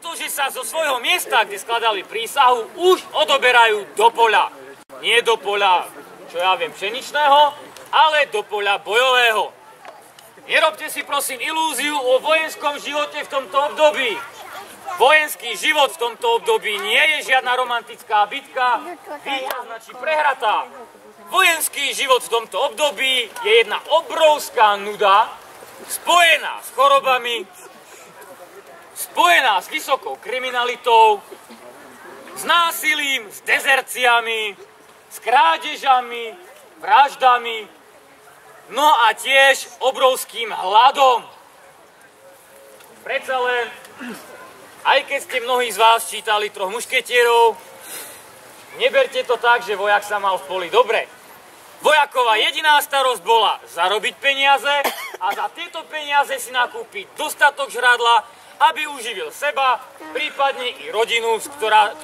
pretože sa zo svojho miesta, kde skladali prísahu, už odoberajú do poľa. Nie do poľa, čo ja viem, pšeničného, ale do poľa bojového. Nerobte si prosím ilúziu o vojenskom živote v tomto období. Vojenský život v tomto období nie je žiadna romantická bitka, víťazná či prehratá. Vojenský život v tomto období je jedna obrovská nuda, spojená s chorobami, spojená s vysokou kriminalitou, s násilím, s dezerciami, s krádežami, vraždami, no a tiež obrovským hladom. Predsa len, aj keď ste mnohí z vás čítali Troch mušketierov, neberte to tak, že vojak sa mal v poli dobre. Vojakova jediná starosť bola zarobiť peniaze a za tieto peniaze si nakúpiť dostatok žradla, aby uživil seba, prípadne i rodinu,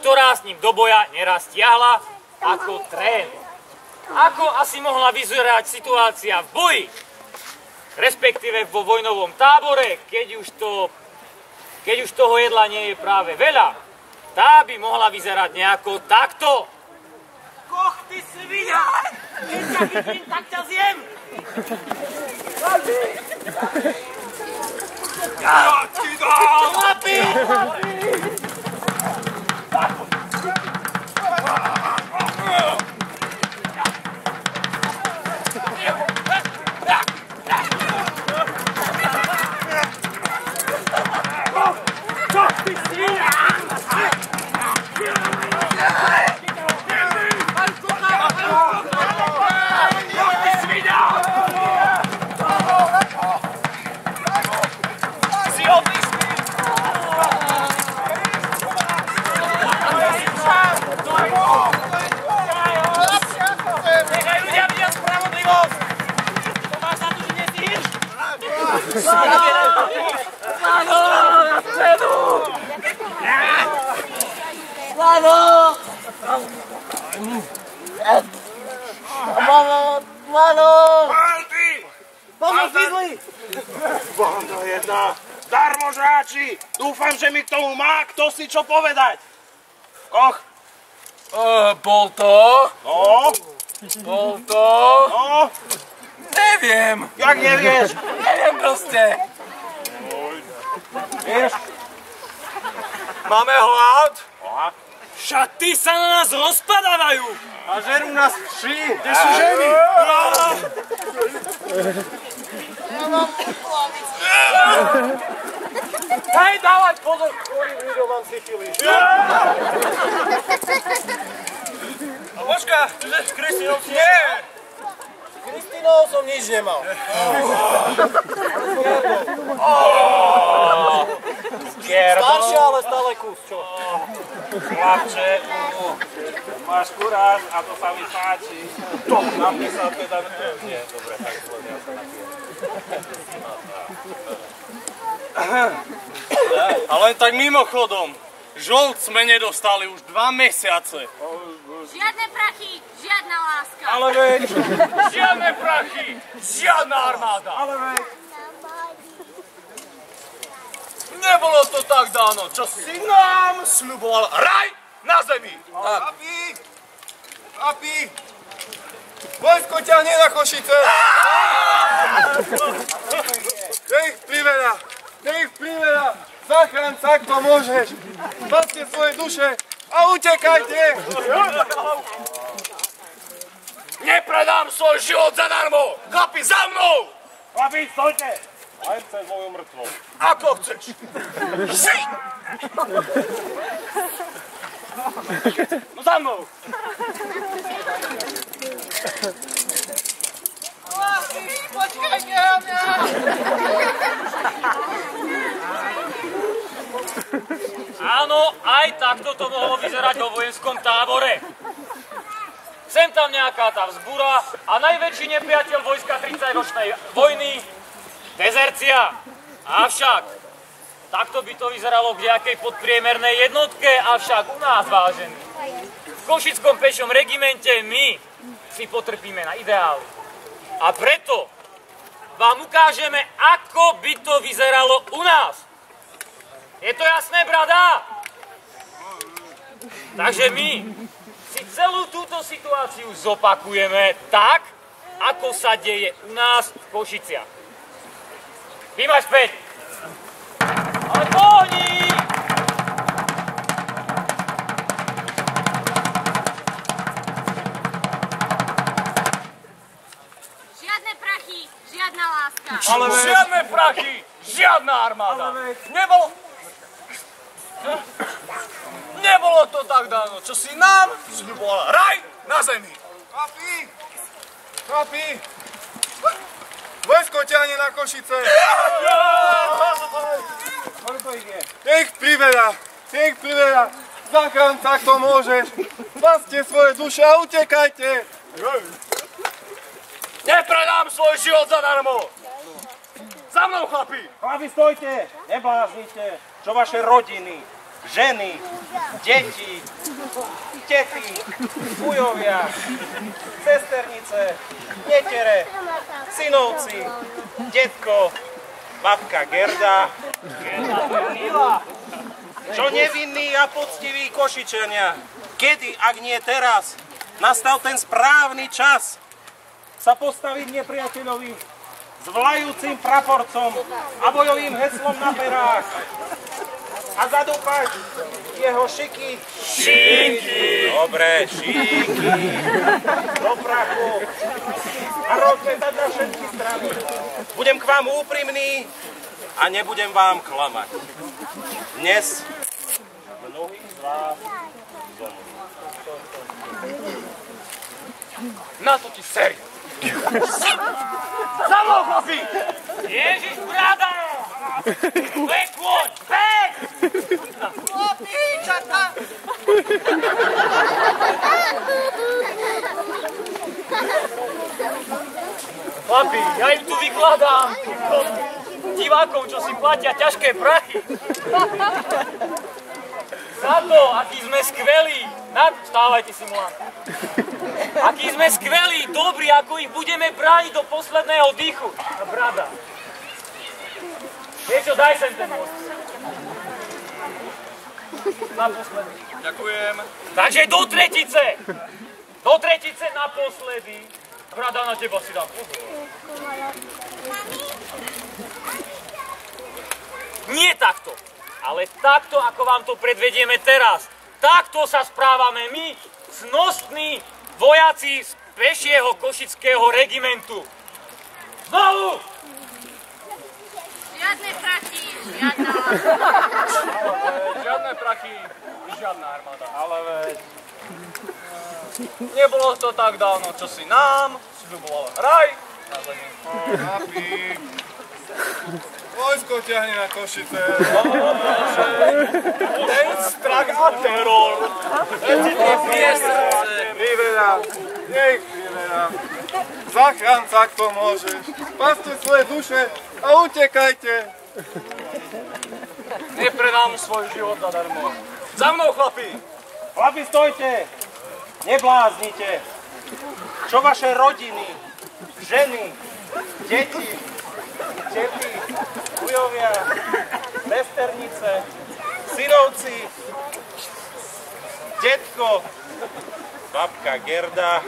ktorá s ním do boja neraz tiahla ako trén. Ako asi mohla vyzerať situácia v boji, respektíve vo vojnovom tábore, keď už toho jedla nie je práve veľa, tá by mohla vyzerať nejako takto. Koch, ty svinia! Keď ťa chytím, tak ťa zjem! Ja ti dám! Chlapi! Banda jedna, darmožráči, dúfam, že mi k tomu má kto si čo povedať. Koch? Bol to? No? Bol to? No? Neviem. Jak nevieš? Neviem proste. Vieš? Máme hlad? Šaty sa na nás rozpadávajú! A žerú nás vši. Kde sú ženy? Hej, dávať pozor, ktorým ľuďom mám syfilis. A počka, s Kristinou si nie. S Kristinou som nič nemal. Staršia, ale stále kus, čo? Chlapče, máš kuráž a to sa mi páči. Napísal teda... Nie, dobre, tak zvodia sa napijem. Ale tak mimochodom, žolt sme nedostali už 2 mesiace. Žiadne prachy, žiadna láska. Ale veď... Žiadne prachy, žiadna armáda! Ale veď... Nebolo to tak dávno, čo si nám sľuboval raj na zemi. Papi! Vojsko ťahne na Košice! Dej ich privera! Zachráň sa, kto môžeš! Zbaste svoje duše a utekajte! Nepredám svoj život zadarmo! Chlapi, za mnou! Chlapi, stojte! Aj cez moju mŕtvou. Ako chceš! Si! No za mnou! Chlapi, počkajte na mňa! Áno, aj takto to mohlo vyzerať vo vojenskom tábore. Sem tam nejaká tá vzbúra a najväčší nepriateľ vojska 30-ročnej vojny, dezercia. Avšak, takto by to vyzeralo v nejakej podpriemernej jednotke, avšak u nás, vážení, v Košickom pešom regimente my si potrpíme na ideály. A preto vám ukážeme, ako by to vyzeralo u nás. Je to jasné, brada? Takže my si celú túto situáciu zopakujeme tak, ako sa deje u nás v Košiciach. Vymaž späť! Ale pohni! Žiadne prachy, žiadna láska. Ale žiadne prachy, žiadna armáda. Nebolo to tak dávno, čo si nám sľubovala raj na zemi. Chlapi! Vojsko ťahne na Košice! Nech priveľa! Zachránca, ak to môžeš! Spaste svoje duše a utekajte! Nepredám svoj život zadarmo! Za mnou, chlapi! Chlapi, stojte! Nebláznite! Čo vaše rodiny, ženy, deti, tety, ujovia, sesternice, netere, synovci, detko, babka Gerda, čo nevinní a poctiví Košičania, kedy, ak nie teraz, nastal ten správny čas sa postaviť nepriateľovi s vlajúcim praporcom a bojovým heslom na perách a zadúpať jeho šiky. Dobre, šiky. Do prachu. A rozmetať na všetky strany. Budem k vám úprimný a nebudem vám klamať. Dnes mnohí z vás zomrú. Na to ti séria. Za mnou, chlapi! Ježiš, brada! Bek, loď, bek! Chlapi, ja im tu vykladám divákom, čo si platia ťažké prachy. Za to, akí sme skvelí. Vstávajte si, mlad. Akí sme skvelí, dobrí, ako ich budeme brániť do posledného dýchu. A brada. Vieš čo, daj sem ten most. Naposledy. Ďakujem. Takže do tretice. Do tretice naposledy. Brada, na teba si dám pozor. Nie takto, ale takto, ako vám to predvedieme teraz. Takto sa správame my, cnostní vojaci z pešieho košického regimentu. Znovu! Žiadne prachy, žiadna láska. Žiadne prachy, žiadna armáda. Ale veď... Nebolo to tak dávno, čo si nám sľubovala raj na zemi. Chlapi! Vojsko ťahne na Košice! Ten strach a teror. Priveľa! Nech priveľa! Zachránca, ak to môžeš! Spaste svoje duše a utekajte! Nepredám svoj život zadarmo. Za mnou, chlapi! Chlapi, stojte! Nebláznite! Čo vaše rodiny, ženy, deti, tety, ujovia, sesternice, synovci, detko, babka Gerda,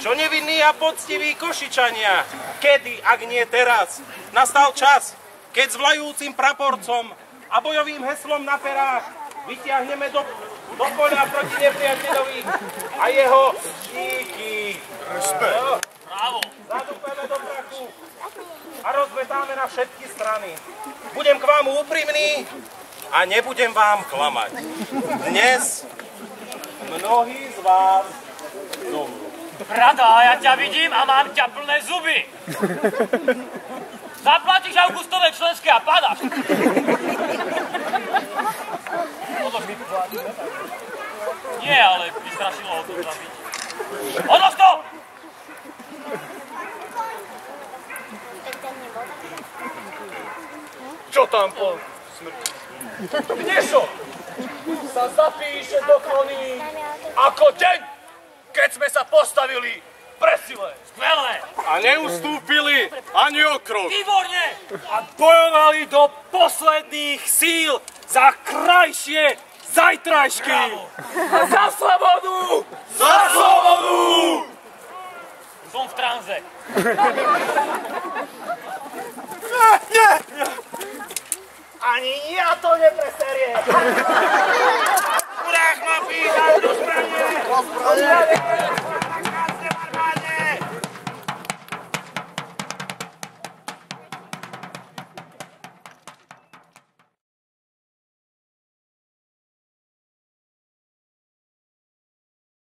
čo nevinní a poctiví Košičania, kedy, ak nie teraz, nastal čas, keď s vlajúcim praporcom a bojovým heslom na perách vytiahneme do poľa proti nepriateľovi a jeho šíky. Bravo! Zadúpeme do prachu a rozmetáme na všetky strany. Budem k vám úprimný a nebudem vám klamať. Dnes mnohí z vás zomrú. Brada, ja ťa vidím a mám ťa plné zuby. Zaplatíš augustové členské a padáš. Nie, ale vystrašilo ho to zabiť. Odlož to! Čo tam po smrti? Dnešo sa zapíše do kroník ako deň, keď sme sa postavili presile. Skvelé! A neustúpili ani o krok. Výborne! A bojovali do posledných síl za krajšie zajtrajšky. A za slobodu! Za slobodu! Som v tranze.